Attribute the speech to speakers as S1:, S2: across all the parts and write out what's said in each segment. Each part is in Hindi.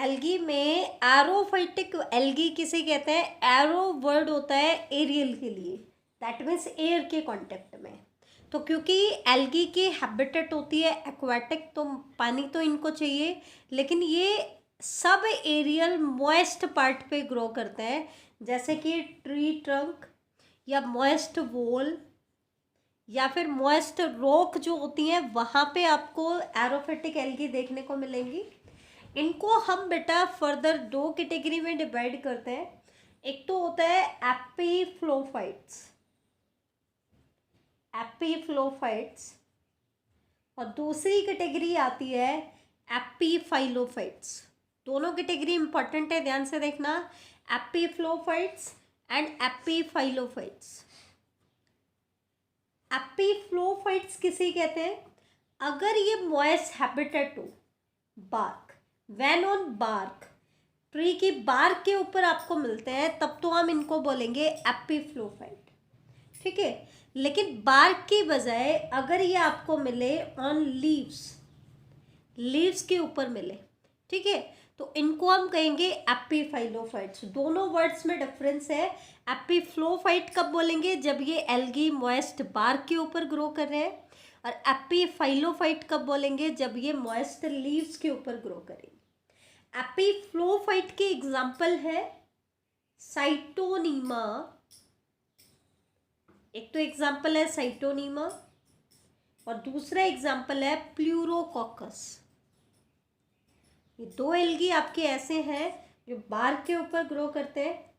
S1: एल्गी में एरोफाइटिक एल्गी किसे कहते हैं? एरो वर्ड होता है एरियल के लिए, दैट मीन्स एयर के कांटेक्ट में। तो क्योंकि एल्गी की हैबिटेट होती है एक्वाटिक, तो पानी तो इनको चाहिए, लेकिन ये सब एरियल मॉइस्ट पार्ट पे ग्रो करते हैं, जैसे कि ट्री ट्रंक या मॉइस्ट वॉल या फिर मॉइस्ट रॉक जो होती हैं, वहाँ पे आपको एरोफाइटिक एल्गी देखने को मिलेंगी। इनको हम बेटा फर्दर दो कैटेगरी में डिवाइड करते हैं। एक तो होता है एपीफ्लोफाइट्स, एपीफ्लोफाइट्स, और दूसरी कैटेगरी आती है एपीफाइलोफाइट्स। दोनों कैटेगरी इंपॉर्टेंट है, ध्यान से देखना, एपीफ्लोफाइट्स एंड एपीफाइलोफाइट्स। एपीफ्लोफाइट्स किसे कहते हैं? अगर ये मॉइस्ट हैबिटेट हो, bark, when on bark, tree की बार्क के ऊपर आपको मिलते हैं, तब तो हम इनको बोलेंगे एपीफ्लोफाइट, ठीक है। लेकिन बार्क की बजाय अगर ये आपको मिले ऑन लीव्स, लीव्स के ऊपर मिले, ठीक है, तो इनको हम कहेंगे एपीफाइलोफाइट्स। दोनों वर्ड्स में डिफरेंस है। एपीफ्लोफाइट कब बोलेंगे? जब ये एल्गी मॉइस्ट बार्क के ऊपर ग्रो कर रहे हैं, और एपीफाइलोफाइट कब बोलेंगे? जब ये मॉइस्ट लीव्स के ऊपर ग्रो करेंगे। एपीफ्लोफाइट के एग्जाम्पल है साइटोनीमा, एक तो एग्जाम्पल है साइटोनीमा और दूसरा एग्जाम्पल है प्लूरोकोकस। ये दो एल्गी आपके ऐसे हैं जो बार्क के ऊपर ग्रो करते हैं।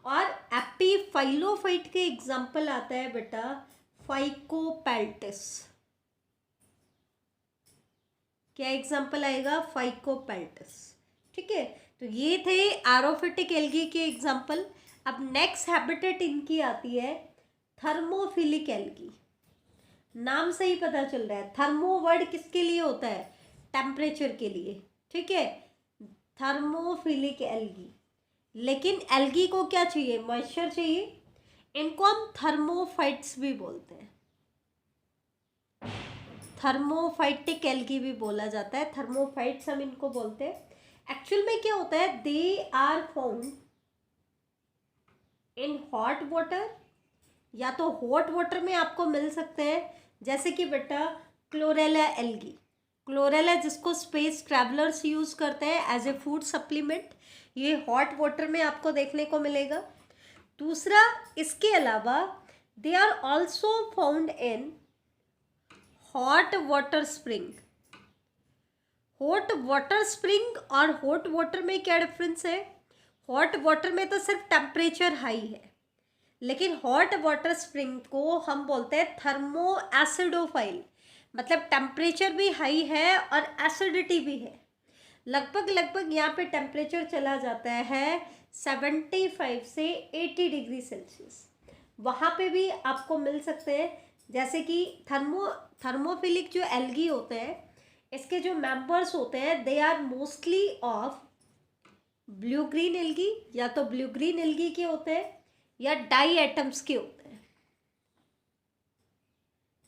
S1: और एपीफाइलोफाइट के एग्जाम्पल आता है बेटा फाइकोपेल्टिस। क्या एग्जाम्पल आएगा? फाइकोपेल्टिस, ठीक है। तो ये थे एरोफिटिक एल्गी के एग्जाम्पल। अब नेक्स्ट हैबिटेट इनकी आती है थर्मोफिलिक एल्गी। नाम से ही पता चल रहा है, थर्मो वर्ड किसके लिए होता है? टेम्परेचर के लिए, ठीक है, थर्मोफिलिक एल्गी। लेकिन एल्गी को क्या चाहिए? मॉइस्चर चाहिए। इनको हम थर्मोफाइट्स भी बोलते हैं, थर्मोफाइटिक एल्गी भी बोला जाता है, थर्मोफाइट्स हम इनको बोलते हैं। एक्चुअल में क्या होता है? They are found in hot water, या तो हॉट वाटर में आपको मिल सकते हैं, जैसे कि बेटा क्लोरेला एल्गी। क्लोरेला जिसको स्पेस ट्रैवलर्स यूज करते हैं एज ए फूड सप्लीमेंट, ये हॉट वाटर में आपको देखने को मिलेगा। दूसरा, इसके अलावा they are also found in hot water spring. Hot water spring और हॉट वाटर में क्या डिफरेंस है? हॉट वाटर में तो सिर्फ टेम्परेचर हाई है, लेकिन हॉट वाटर स्प्रिंग को हम बोलते हैं थर्मो एसिडोफाइल, मतलब टेम्परेचर भी हाई है और एसिडिटी भी है। लगभग यहाँ पे टेम्परेचर चला जाता है 75 से 80 डिग्री सेल्सियस। वहाँ पे भी आपको मिल सकते हैं, जैसे कि थर्मोफिलिक जो एल्गी होते हैं, इसके जो मेंबर्स होते हैं they are mostly of blue green algae, या तो ब्लू ग्रीन एल्गी के होते हैं या डाई एटम्स के होते हैं।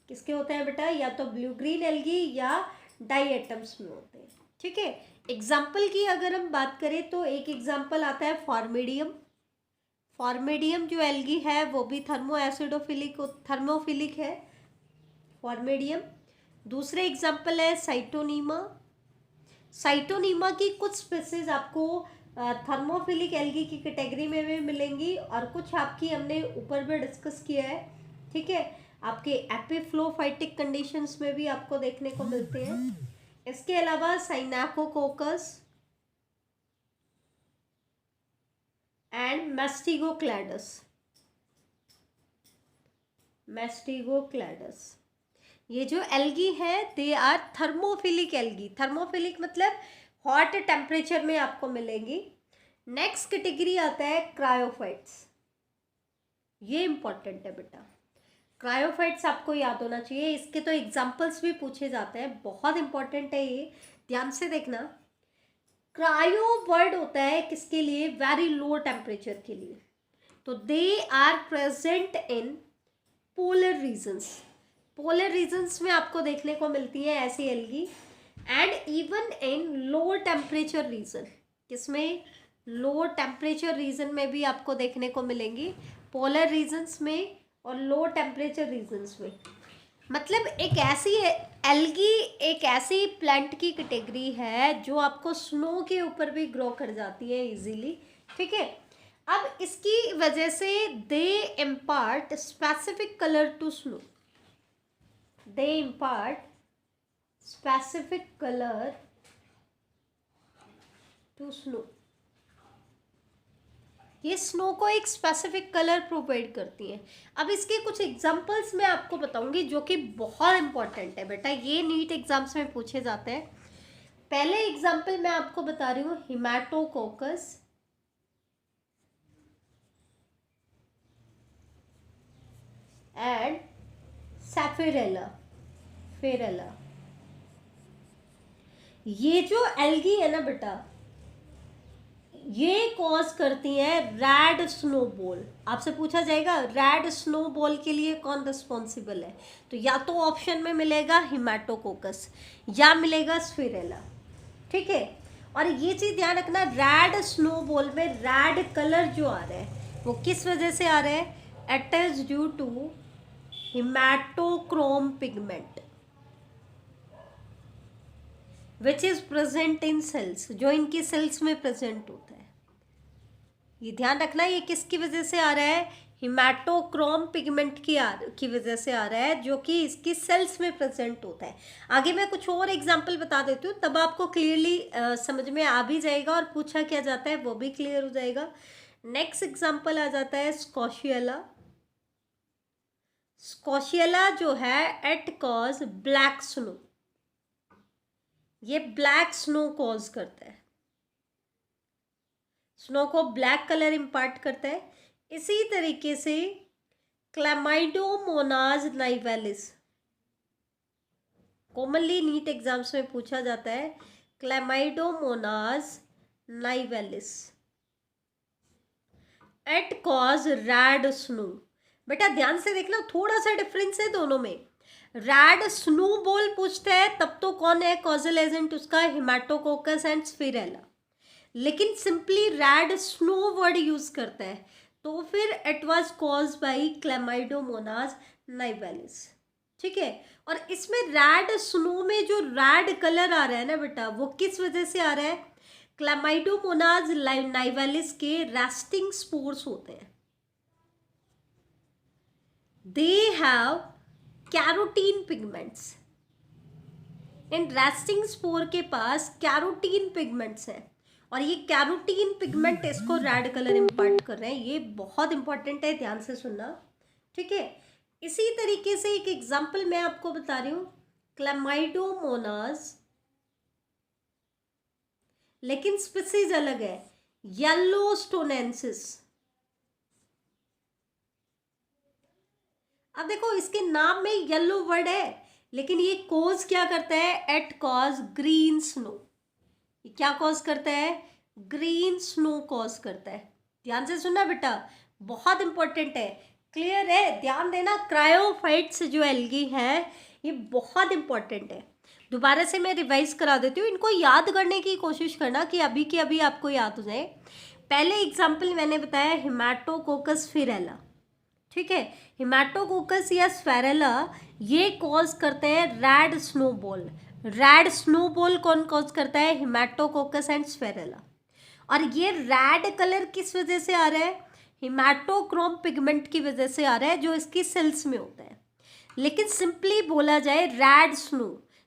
S1: किसके होते हैं बेटा? या तो ब्लू ग्रीन एल्गी या डाई एटम्स में होते हैं, ठीक है। एग्जाम्पल की अगर हम बात करें तो एक एग्जाम्पल आता है फॉर्मेडियम। फॉर्मेडियम जो एल्गी है वो भी थर्मोफिलिक है, फॉर्मेडियम। दूसरे एग्जाम्पल है साइटोनीमा। साइटोनीमा की कुछ स्पीसीज आपको थर्मोफिलिक एल्गी की कैटेगरी में भी मिलेंगी, और कुछ आपकी हमने ऊपर भी डिस्कस किया है, ठीक है, आपके एपीफ्लोफाइटिक कंडीशंस में भी आपको देखने को मिलते हैं। इसके अलावा साइनाकोकोकस एंड मैस्टिगोक्लैडस, मैस्टिगोक्लैडस, ये जो एल्गी है they are thermophilic algae. Thermophilic मतलब हॉट टेम्परेचर में आपको मिलेंगी। नेक्स्ट कैटेगरी आता है क्रायोफाइट्स। ये इंपॉर्टेंट है बेटा, क्रायोफाइट्स आपको याद होना चाहिए, इसके तो एग्जाम्पल्स भी पूछे जाते हैं, बहुत इंपॉर्टेंट है ये, ध्यान से देखना। क्रायो वर्ड होता है किसके लिए? वेरी लो टेम्परेचर के लिए। तो they are present in polar regions. Polar regions में आपको देखने को मिलती है ऐसी algae, and even in low temperature region, किसमें, लो टेम्परेचर रीजन में भी आपको देखने को मिलेंगी, पोलर रीजन्स में और लो टेम्परेचर रीजन्स में। मतलब एक ऐसी एल्गी एक ऐसी प्लांट की कैटेगरी है जो आपको स्नो के ऊपर भी ग्रो कर जाती है इजीली, ठीक है। अब इसकी वजह से they impart specific colour to snow, they impart specific colour to snow, ये स्नो को एक स्पेसिफिक कलर प्रोवाइड करती हैं। अब इसके कुछ एग्जांपल्स मैं आपको बताऊंगी जो कि बहुत इंपॉर्टेंट है बेटा, ये नीट एग्जाम्स में पूछे जाते हैं। पहले एग्जांपल मैं आपको बता रही हूँ हिमेटोकोकस एंड सैफिरेला, फेरेला। ये जो एल्गी है ना बेटा, ये कॉज करती हैं रेड स्नोबॉल। आपसे पूछा जाएगा रेड स्नोबॉल के लिए कौन रिस्पॉन्सिबल है, तो या तो ऑप्शन में मिलेगा हिमेटोकोकस या मिलेगा स्फिरेला, ठीक है। और ये चीज़ ध्यान रखना, रेड स्नोबॉल में रेड कलर जो आ रहा है वो किस वजह से आ रहा है, it is due to haematochrome pigment which is present in cells, जो इनकी सेल्स में प्रेजेंट होता है। ये ध्यान रखना, ये किसकी वजह से आ रहा है, हिमेटोक्रोम पिगमेंट की वजह से आ रहा है, जो कि इसकी सेल्स में प्रेजेंट होता है। आगे मैं कुछ और एग्जांपल बता देती हूँ, तब आपको क्लियरली समझ में आ भी जाएगा और पूछा क्या जाता है वो भी क्लियर हो जाएगा। नेक्स्ट एग्जांपल आ जाता है स्कॉशियला। स्कॉशियला जो है इट कॉज ब्लैक स्नो, ये ब्लैक स्नो कॉज करता है, स्नो को ब्लैक कलर इम्पार्ट करता है। इसी तरीके से क्लैमाइडोमोनाज नाइवेलिस, कॉमनली नीट एग्जाम्स में पूछा जाता है, क्लैमाइडोमोनाज नाइवेलिस एट कॉज रेड स्नो। बेटा ध्यान से देखना, थोड़ा सा डिफरेंस है दोनों में। रेड स्नोबॉल पूछता है तब तो कौन है कॉजल एजेंट उसका, हिमेटोकोकस एंड स्फिरेला। लेकिन simply red snow word use करता है तो फिर इट वाज कॉज बाई क्लैमाइडोमोनाज नाइवेलिस, ठीक है। और इसमें रेड स्नो में जो रेड कलर आ रहा है ना बेटा, वो किस वजह से आ रहा है, क्लैमाइडोमोनाज नाइवेलिस के रेस्टिंग स्पोर्स होते हैं, they have carotene pigments. In resting spore के पास कैरोटीन पिगमेंट्स हैं और ये कैरोटीन पिगमेंट इसको रेड कलर इम्पार्ट कर रहे हैं। ये बहुत इंपॉर्टेंट है, ध्यान से सुनना, ठीक है। इसी तरीके से एक एग्जांपल मैं आपको बता रही हूँ, क्लैमाइडोमोनाज, लेकिन स्पीसीज अलग है, येलोस्टोनेंसिस। अब देखो इसके नाम में येलो वर्ड है, लेकिन ये कॉज क्या करता है, एट कॉज ग्रीन स्नो। ये क्या कॉज करता है, ग्रीन स्नो कॉज करता है। ध्यान से सुनना बेटा, बहुत इंपॉर्टेंट है, क्लियर है, ध्यान देना। क्रायोफाइट्स जो एल्गी है ये बहुत इंपॉर्टेंट है। दोबारा से मैं रिवाइज करा देती हूँ, इनको याद करने की कोशिश करना कि अभी के अभी आपको याद हो जाए। पहले एग्जाम्पल मैंने बताया हिमेटोकोकस फिरेला, ठीक है। हिमेटोकोकस या स्फेरेला ये कॉज करते हैं रेड स्नोबॉल। रेड स्नोबॉल कौन कॉज करता है, हिमेटोकोकस एंड स्फेरेला। और ये रेड कलर किस वजह से आ रहा है, हिमेटोक्रोम पिगमेंट की वजह से आ रहा है जो इसकी सेल्स में होता है। लेकिन सिंपली बोला जाए रेड स्नो,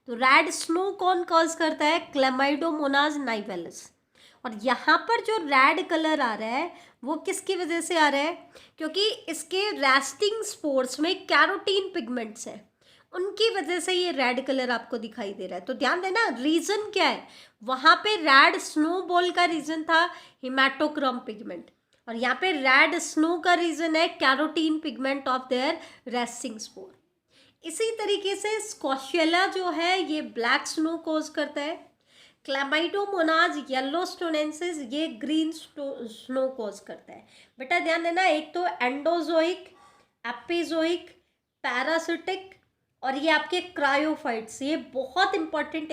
S1: तो रेड स्नो कौन कॉज करता है, क्लैमाइडोमोनाज नाइवेलिस। और यहाँ पर जो रेड कलर आ रहा है वो किसकी वजह से आ रहा है, क्योंकि इसके रेस्टिंग स्पोर्स में कैरोटीन पिगमेंट्स हैं, उनकी वजह से ये रेड कलर आपको दिखाई दे रहा है। तो ध्यान देना, रीजन क्या है, वहाँ पे रेड स्नोबॉल का रीजन था हिमेटोक्रोम पिगमेंट, और यहाँ पे रेड स्नो का रीजन है carotene pigment of their resting spore. इसी तरीके से स्कॉशियला जो है ये ब्लैक स्नो कॉज करता है, क्लैमाइडोमोनाज येलोस्टोनेंसिस ये ग्रीन स्नो कॉज करता है। बेटा ध्यान देना, एक तो एंडोजोइक, एपिजोइक, पैरासिटिक और ये आपके क्रायोफाइट्स, ये बहुत इंपॉर्टेंट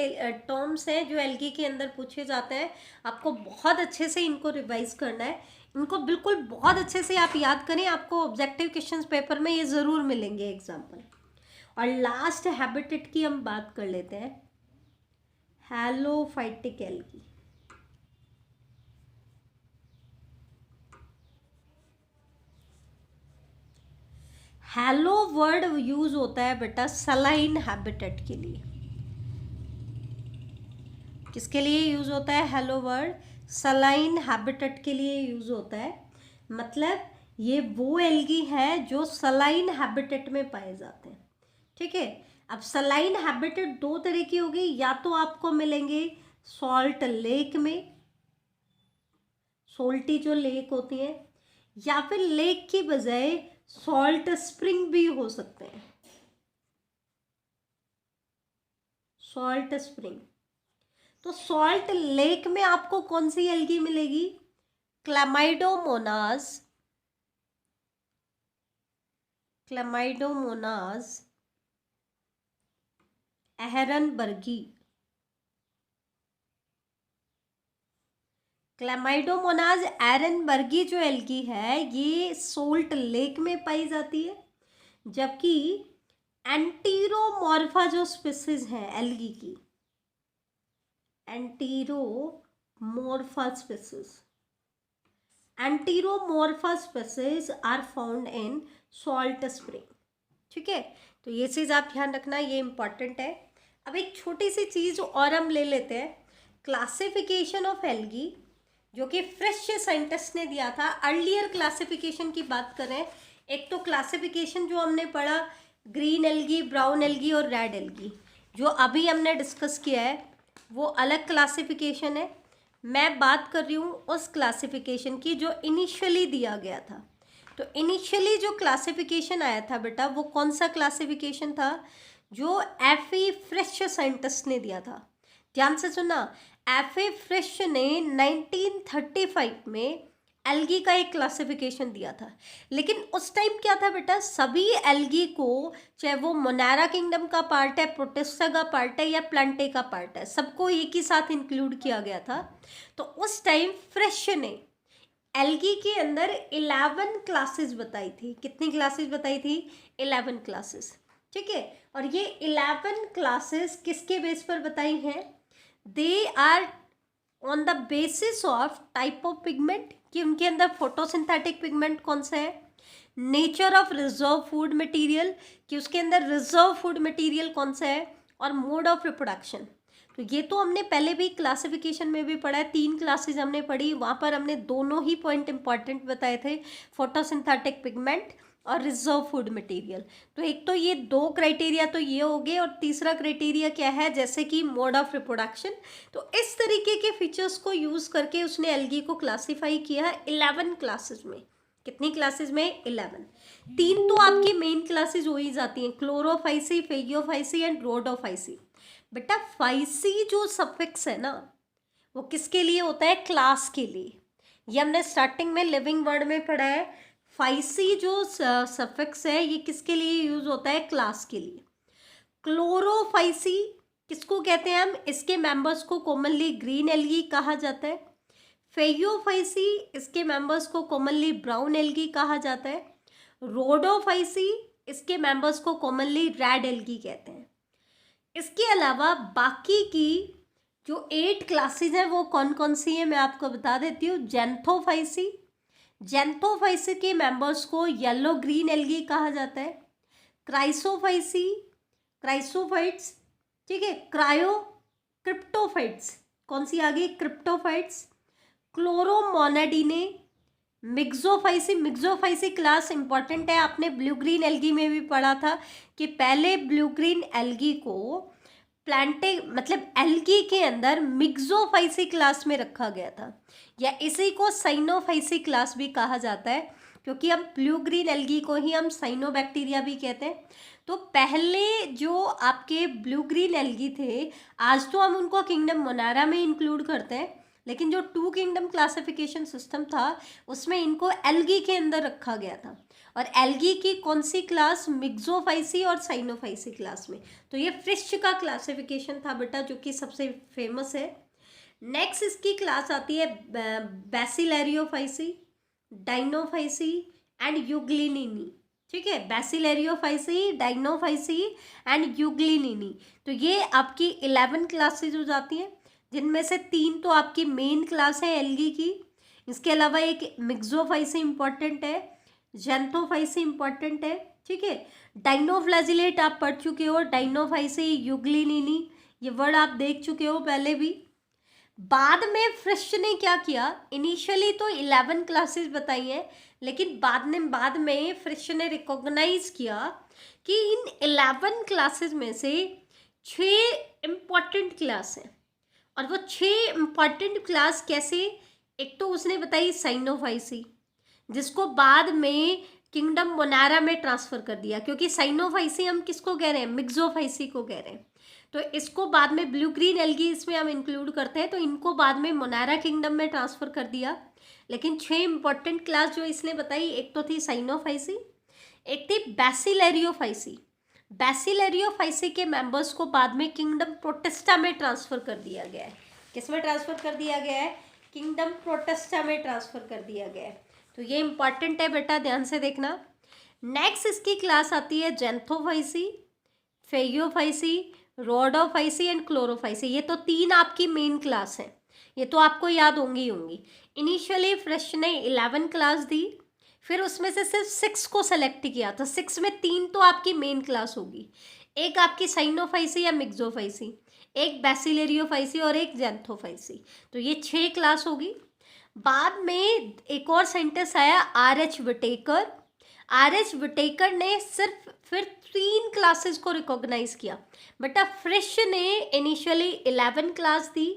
S1: टर्म्स हैं जो एल्गी के अंदर पूछे जाते हैं। आपको बहुत अच्छे से इनको रिवाइज करना है, इनको बिल्कुल बहुत अच्छे से आप याद करें, आपको ऑब्जेक्टिव क्वेश्चंस पेपर में ये ज़रूर मिलेंगे एग्जाम्पल। और लास्ट हैबिटेट की हम बात कर लेते हैं, हैलोफाइटिक एल्गी। हैलो वर्ड यूज होता है बेटा सलाइन हैबिटेट के लिए। किसके लिए यूज होता है हैलो वर्ड? सलाइन हैबिटेट के लिए यूज होता है। मतलब ये वो एल्गी है जो सलाइन हैबिटेट में पाए जाते हैं। ठीक है, अब सलाइन हैबिटेट दो तरह की होगी, या तो आपको मिलेंगे सॉल्ट लेक में, सोल्टी जो लेक होती है, या फिर लेक की बजाय सॉल्ट स्प्रिंग भी हो सकते हैं, सॉल्ट स्प्रिंग। तो सॉल्ट लेक में आपको कौन सी एल्गी मिलेगी? Chlamydomonas, Chlamydomonas ehrenbergii. Chlamydomonas ehrenbergii जो एल्गी है ये सोल्ट लेक में पाई जाती है, जबकि एंटीरोमॉर्फा जो स्पीसीज है एल्गी की, Enteromorpha species, Enteromorpha species are found in salt spring. ठीक है, तो ये चीज़ आप ध्यान रखना, ये इंपॉर्टेंट है। अब एक छोटी सी चीज़ और हम ले लेते हैं, क्लासिफिकेशन ऑफ एल्गी, जो कि फ्रेश साइंटिस्ट ने दिया था। अर्लियर क्लासिफिकेशन की बात करें, एक तो क्लासिफिकेशन जो हमने पढ़ा ग्रीन एल्गी, ब्राउन एल्गी और रेड एल्गी, जो अभी हमने डिस्कस किया है वो अलग क्लासिफिकेशन है। मैं बात कर रही हूँ उस क्लासिफिकेशन की जो इनिशियली दिया गया था। तो इनिशियली जो क्लासिफिकेशन आया था बेटा, वो कौन सा क्लासिफिकेशन था? जो एफई फ्रेश साइंटिस्ट ने दिया था। ध्यान से सुना, एफए फ्रेश ने 1935 में एल्गी का एक क्लासिफिकेशन दिया था। लेकिन उस टाइम क्या था बेटा, सभी एल्गी को, चाहे वो मोनारा किंगडम का पार्ट है, प्रोटिस्टा का पार्ट है या प्लांटे का पार्ट है, सबको एक ही साथ इंक्लूड किया गया था। तो उस टाइम फ्रेश ने एल्गी के अंदर 11 क्लासेस बताई थी। कितनी क्लासेस बताई थी? 11 क्लासेस। ठीक है, और ये 11 क्लासेस किसके बेस पर बताई हैं? They are on the basis of type of pigment, कि उनके अंदर फोटोसिंथेटिक पिगमेंट कौन सा है, nature of reserve food material, कि उसके अंदर रिजर्व फूड मटेरियल कौन सा है, और मोड ऑफ रिप्रोडक्शन। तो ये तो हमने पहले भी क्लासिफिकेशन में भी पढ़ा है, 3 क्लासेज हमने पढ़ी, वहाँ पर हमने दोनों ही पॉइंट इंपॉर्टेंट बताए थे, फोटोसिंथेटिक पिगमेंट और रिजर्व फूड मटेरियल। तो एक तो ये 2 क्राइटेरिया तो ये हो गए, और तीसरा क्राइटेरिया क्या है, जैसे कि मोड ऑफ रिप्रोडक्शन। तो इस तरीके के फीचर्स को यूज़ करके उसने एल्गी को क्लासीफाई किया 11 क्लासेस में। कितनी क्लासेस में? 11। 3 तो आपकी मेन क्लासेस हो ही जाती हैं, क्लोरोफाइसी, फेगियोफाइसी एंड रोडोफाइसी। बेटा फाइसी जो सफिक्स है ना, वो किसके लिए होता है? क्लास के लिए। ये हमने स्टार्टिंग में लिविंग वर्ड में पढ़ा है। फाइसी जो सफिक्स है ये किसके लिए यूज होता है? क्लास के लिए। क्लोरोफाइसी किसको कहते हैं हम? इसके मेंबर्स को कॉमनली ग्रीन एल्गी कहा जाता है। फेगियोफाइसी इसके मेंबर्स को कॉमनली ब्राउन एल्गी कहा जाता है। रोडोफाइसी इसके मेंबर्स को कॉमनली रेड एल्गी कहते हैं। इसके अलावा बाकी की जो 8 क्लासेज हैं वो कौन कौन सी हैं मैं आपको बता देती हूँ। जेंथोफाइसी, जेंथोफाइसी के मेंबर्स को येलो ग्रीन एल्गी कहा जाता है। क्राइसोफाइसी, क्राइसोफाइट्स, ठीक है। क्रायो, क्रिप्टोफाइट्स, कौन सी आ गई? क्रिप्टोफाइट्स। क्लोरोमोनाडिने, मिक्सोफाइसी, मिक्सोफाइसी क्लास इंपॉर्टेंट है, आपने ब्लू ग्रीन एल्गी में भी पढ़ा था कि पहले ब्लू ग्रीन एल्गी को प्लांटे मतलब एल्गी के अंदर मिक्सोफाइसी क्लास में रखा गया था, या इसी को साइनोफाइसी क्लास भी कहा जाता है, क्योंकि हम ब्लू ग्रीन एल्गी को ही हम साइनोबैक्टीरिया भी कहते हैं। तो पहले जो आपके ब्लू ग्रीन एल्गी थे, आज तो हम उनको किंगडम मोनारा में इंक्लूड करते हैं, लेकिन जो टू किंगडम क्लासिफिकेशन सिस्टम था उसमें इनको एल्गी के अंदर रखा गया था, और एल्गी की कौन सी क्लास, मिक्सोफाइसी और साइनोफाइसी क्लास में। तो ये फिश का क्लासिफिकेशन था बेटा, जो कि सबसे फेमस है। नेक्स्ट इसकी क्लास आती है बैसिलेरियोफाइसी, डाइनोफाइसी एंड यूग्लिनिनी। ठीक है, बैसिलेरियोफाइसी, डाइनोफाइसी एंड यूग्लिनिनी। तो ये आपकी 11 क्लासेज हो जाती हैं, जिनमें से 3 तो आपकी मेन क्लास है एल्गी की। इसके अलावा एक मिक्सोफाइसी इंपॉर्टेंट है, जेंथोफाइसी इंपॉर्टेंट है। ठीक है, डाइनोफ्लैजिलेट आप पढ़ चुके हो, डाइनोफाइसी, यूग्लिनिनी, ये वर्ड आप देख चुके हो पहले भी। बाद में फ्रिश ने क्या किया, इनिशियली तो 11 क्लासेस बताई हैं, लेकिन बाद में फ्रिश ने रिकॉग्नाइज किया कि इन 11 क्लासेस में से 6 इम्पॉर्टेंट क्लास हैं। और वो 6 इम्पॉर्टेंट क्लास कैसे, एक तो उसने बताई साइनोफाइसी, जिसको बाद में किंगडम मोनारा में ट्रांसफर कर दिया, क्योंकि साइनोफाइसी हम किसको कह रहे हैं, मिक्सोफाइसी को कह रहे हैं। तो इसको बाद में ब्लू ग्रीन एल्गी इसमें हम इंक्लूड करते हैं, तो इनको बाद में मोनारा किंगडम में ट्रांसफर कर दिया। लेकिन 6 इंपॉर्टेंट क्लास जो इसने बताई, एक तो थी साइनोफाइसी, एक थी बैसिलेरियोफाइसी। बैसिलेरियोफाइसी के मेंबर्स को बाद में किंगडम प्रोटेस्टा में ट्रांसफर कर दिया गया है। किस में ट्रांसफर कर दिया गया है, किंगडम प्रोटेस्टा में ट्रांसफर कर दिया गया है। तो ये इंपॉर्टेंट है बेटा, ध्यान से देखना। नेक्स्ट इसकी क्लास आती है जेंथोफाइसी, फेयोफाइसी, रोडोफाइसी एंड क्लोरोफाइसी। ये तो 3 आपकी मेन क्लास हैं, ये तो आपको याद होंगी होंगी। इनिशियली फ्रेश ने 11 क्लास दी, फिर उसमें से सिर्फ 6 को सेलेक्ट किया, तो 6 में 3 तो आपकी मेन क्लास होगी, एक आपकी साइनोफाइसी या मिक्सोफाइसी, एक बैसिलेरियोफाइसी और एक जेंथोफाइसी। तो ये 6 क्लास होगी। बाद में एक और साइंटिस्ट आया, R.H. विटेकर। R.H. विटेकर ने सिर्फ फिर 3 क्लासेस को रिकॉग्नाइज किया। बेटा फ्रिश ने इनिशियली 11 क्लास दी,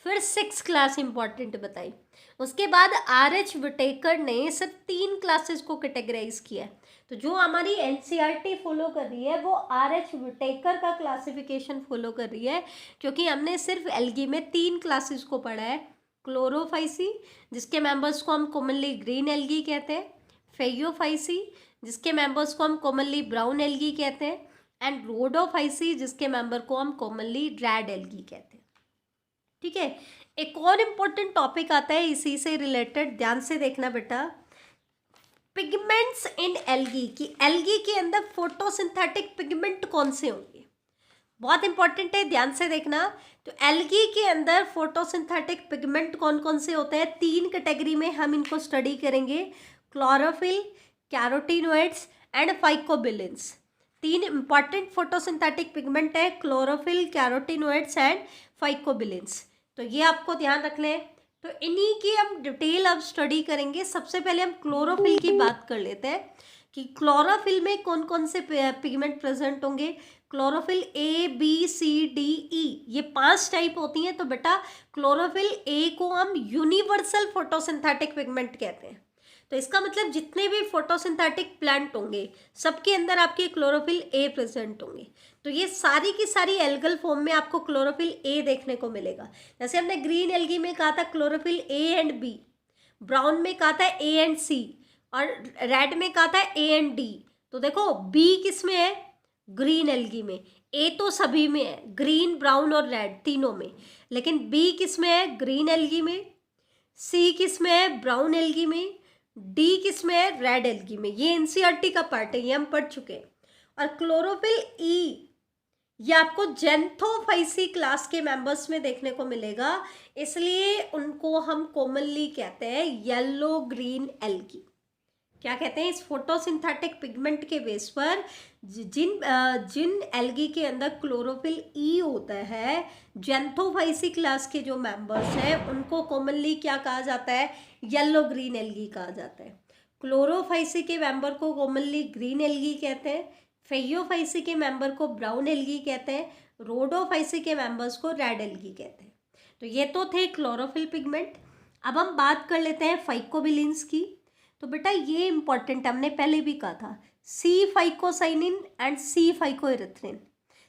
S1: फिर 6 क्लास इंपॉर्टेंट बताई। उसके बाद R.H. विटेकर ने सिर्फ 3 क्लासेस को कैटेगराइज किया। तो जो हमारी NCERT फॉलो कर रही है वो R.H. विटेकर का क्लासिफिकेशन फॉलो कर रही है, क्योंकि हमने सिर्फ एल्गी में 3 क्लासेस को पढ़ा है। क्लोरोफाइसी, जिसके मेंबर्स को हम कॉमनली ग्रीन एल्गी कहते हैं, फेयोफाइसी, जिसके मेंबर्स को हम कॉमनली ब्राउन एल्गी कहते हैं, एंड रोडोफाइसी, जिसके मेंबर को हम कॉमनली रेड एल्गी कहते हैं। ठीक है, एक और इम्पोर्टेंट टॉपिक आता है इसी से रिलेटेड, ध्यान से देखना बेटा। पिगमेंट्स इन एल्गी, की एल्गी के अंदर फोटोसिंथेटिक पिगमेंट कौन से होंगे, बहुत इंपॉर्टेंट है, ध्यान से देखना। तो एल्गी के अंदर फोटोसिंथेटिक पिगमेंट कौन कौन से होते हैं, 3 कैटेगरी में हम इनको स्टडी करेंगे, chlorophyll, carotenoids and phycobilins. 3 important photosynthetic pigment है, क्लोरोफिल, कैरोटीनोइड्स एंड फाइकोबिलिन्स। तो ये आपको ध्यान रखना है। तो इन्हीं की हम डिटेल अब स्टडी करेंगे। सबसे पहले हम क्लोरोफिल की बात कर लेते हैं कि क्लोरोफिल में कौन कौन से पिगमेंट प्रेजेंट होंगे। Chlorophyll A, B, C, D, E, ये 5 टाइप होती हैं। तो बेटा क्लोरोफिल A को हम यूनिवर्सल फोटोसिंथेटिक पिगमेंट कहते हैं। तो इसका मतलब जितने भी फोटोसिंथेटिक प्लांट होंगे सबके अंदर आपके क्लोरोफिल A प्रेजेंट होंगे। तो ये सारी की सारी एल्गल फॉर्म में आपको क्लोरोफिल A देखने को मिलेगा। जैसे हमने ग्रीन एल्गी में कहा था chlorophyll A and B, brown में कहा था A एंड C, और रेड में कहा था A एंड D। तो देखो B किस में है, ग्रीन एल्गी में। A तो सभी में है, ग्रीन, ब्राउन और रेड तीनों में। लेकिन B किस में है, ग्रीन एल्गी में। C किस में है, ब्राउन एल्गी में। D किस में है, रेड एल्गी में। ये NCERT का पार्ट है, ये हम पढ़ चुके हैं। और क्लोरोफिल E ये आपको जेंथोफाइसी क्लास के मेंबर्स में देखने को मिलेगा, इसलिए उनको हम कॉमनली कहते हैं येलो ग्रीन एल्गी। क्या कहते हैं, इस फोटोसिंथेटिक पिगमेंट के बेस पर जिन एल्गी के अंदर क्लोरोफिल E होता है, जेंथोफाइसी क्लास के जो मेंबर्स हैं उनको कॉमनली क्या कहा जाता है, येलो ग्रीन एल्गी कहा जाता है। क्लोरोफाइसी के मेंबर को कॉमनली ग्रीन एल्गी कहते हैं, फेयोफाइसी के मेंबर को ब्राउन एल्गी कहते हैं, रोडोफाइसी के मेंबर्स को रेड एल्गी कहते हैं। तो ये तो थे क्लोरोफिल पिगमेंट। अब हम बात कर लेते हैं फाइकोबिलिन्स की। तो बेटा ये इंपॉर्टेंट, हमने पहले भी कहा था, सी फाइकोसाइनिन एंड सी फाइकोइरिथ्रिन।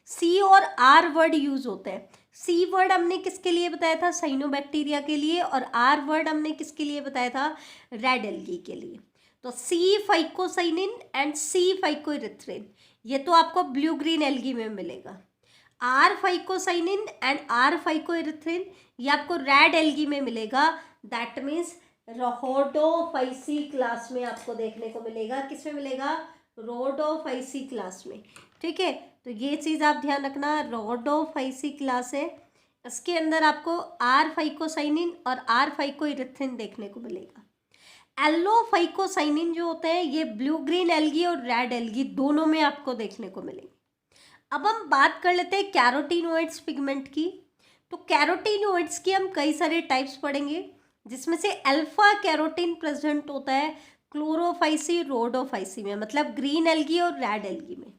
S1: सी और आर वर्ड यूज होते हैं। सी वर्ड हमने किसके लिए बताया था? साइनोबैक्टीरिया के लिए। और आर वर्ड हमने किसके लिए बताया था? रेड एल्गी के लिए। तो सी फाइकोसाइनिन एंड सी फाइकोइरिथ्रिन ये तो आपको ब्लू ग्रीन एल्गी में मिलेगा। आर फाइकोसाइनिन एंड आर फाइकोइरिथ्रिन ये आपको रेड एल्गी में मिलेगा। दैट मीन्स रोडोफाइसी क्लास में आपको देखने को मिलेगा। किस में मिलेगा? रोडोफाइसी क्लास में। ठीक है, तो ये चीज़ आप ध्यान रखना, रोडोफाइसी क्लास है, इसके अंदर आपको आर फाइकोसाइनिन और आर फाइकोइरिथ्रिन देखने को मिलेगा। एल्लोफाइकोसाइनिन जो होते हैं ये ब्लू ग्रीन एल्गी और रेड एल्गी दोनों में आपको देखने को मिलेंगे। अब हम बात कर लेते हैं कैरोटीनोइड्स पिगमेंट की। तो कैरोटीनोइड्स की हम कई सारे टाइप्स पढ़ेंगे, जिसमें से अल्फा कैरोटीन प्रेजेंट होता है क्लोरोफाइसी रोडोफाइसी में, मतलब ग्रीन एल्गी और रेड एल्गी में।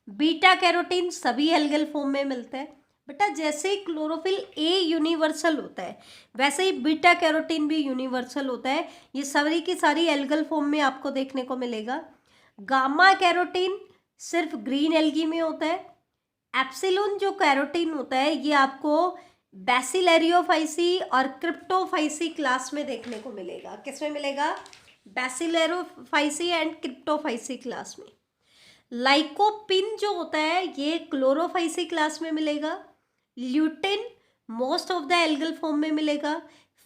S1: बीटा कैरोटीन सभी एल्गल फॉर्म में मिलता है। बेटा जैसे ही क्लोरोफिल ए यूनिवर्सल होता है वैसे ही बीटा कैरोटीन भी यूनिवर्सल होता है। ये सारी की सारी एल्गल फॉर्म में आपको देखने को मिलेगा। गामा कैरोटीन सिर्फ ग्रीन एल्गी में होता है। एप्सिलॉन जो कैरोटीन होता है ये आपको बैसिलेरियोफाइसी और क्रिप्टोफाइसी क्लास में देखने को मिलेगा। किस में मिलेगा? बैसिलेरियोफाइसी एंड क्रिप्टोफाइसी क्लास में। लाइकोपिन जो होता है ये क्लोरोफाइसी क्लास में मिलेगा। Lutein most of the algal form में मिलेगा।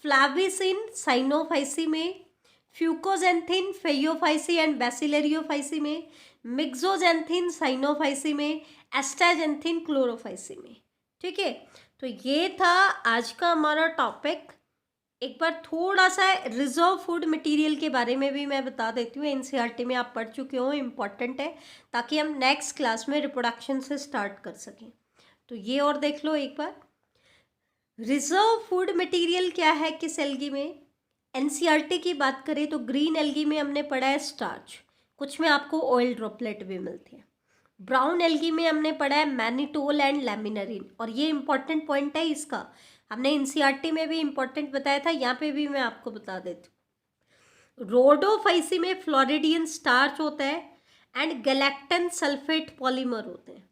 S1: फ्लाविसिन साइनोफाइसी में। फ्यूकोजेंथिन फेयोफाइसी एंड बैसिलेरियोफाइसी में। मिक्सोजेंथिन साइनोफाइसी में। एस्टाजेंथिन क्लोरोफाइसी में। ठीक है, तो ये था आज का हमारा टॉपिक। एक बार थोड़ा सा रिजर्व फूड मटेरियल के बारे में भी मैं बता देती हूँ। एनसीईआरटी में आप पढ़ चुके हो, इम्पॉर्टेंट है, ताकि हम नेक्स्ट क्लास में रिप्रोडक्शन से स्टार्ट कर सकें। तो ये और देख लो एक बार, रिजर्व फूड मटेरियल क्या है किस एल्गी में। एनसीईआरटी की बात करें तो ग्रीन एल्गी में हमने पढ़ा है स्टार्च, कुछ में आपको ऑयल ड्रॉपलेट भी मिलते हैं। ब्राउन एल्गी में हमने पढ़ा है मैनिटोल एंड लैमिनरीन, और ये इंपॉर्टेंट पॉइंट है इसका, हमने एनसीईआरटी में भी इंपॉर्टेंट बताया था, यहाँ पे भी मैं आपको बता देती हूँ। रोडोफाइसी में फ्लोरिडियन स्टार्च होता है एंड गैलेक्टन सल्फेट पॉलीमर होते हैं।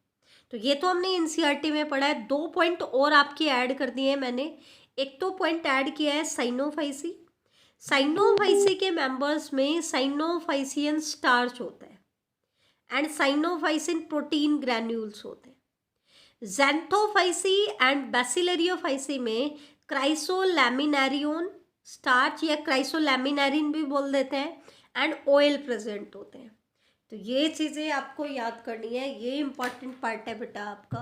S1: तो ये तो हमने एनसीईआरटी में पढ़ा है। 2 पॉइंट और आपके ऐड कर दिए हैं मैंने। एक तो पॉइंट ऐड किया है साइनोफाइसी। साइनोफाइसी के मेंबर्स में साइनोफाइसियन स्टार्च होता है एंड साइनोफाइसिन प्रोटीन ग्रैन्यूल्स होते हैं। ज़ैंथोफाइसी एंड बैसिलेरियोफाइसी में क्राइसोलैमिनारियोन स्टार्च या क्राइसोलैमिनारिन भी बोल देते हैं एंड ऑयल प्रेजेंट होते हैं। तो ये चीज़ें आपको याद करनी है, ये इंपॉर्टेंट पार्ट है बेटा आपका।